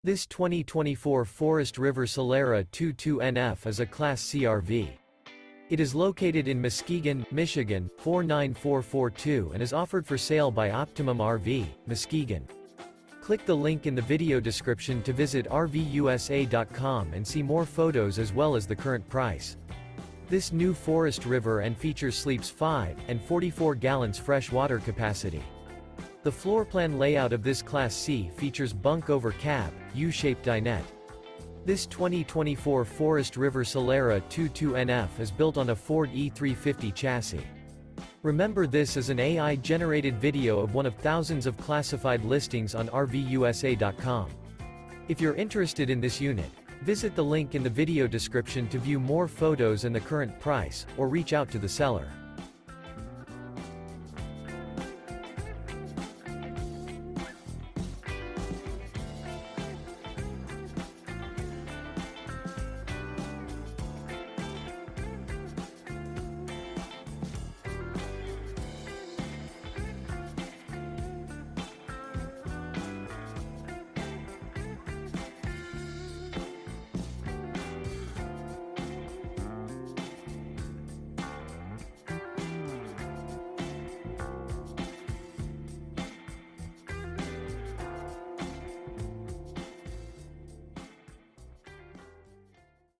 This 2024 Forest River Solera 22NF is a Class C RV. It is located in Muskegon, Michigan, 49442 and is offered for sale by Optimum RV, Muskegon. Click the link in the video description to visit RVUSA.com and see more photos as well as the current price. This new Forest River and features sleeps 5 and 44 gallons fresh water capacity. The floor plan layout of this Class C features bunk over cab, U-shaped dinette. This 2024 Forest River Solera 22NF is built on a Ford E350 chassis. Remember, this is an AI-generated video of one of thousands of classified listings on RVUSA.com. If you're interested in this unit, visit the link in the video description to view more photos and the current price, or reach out to the seller.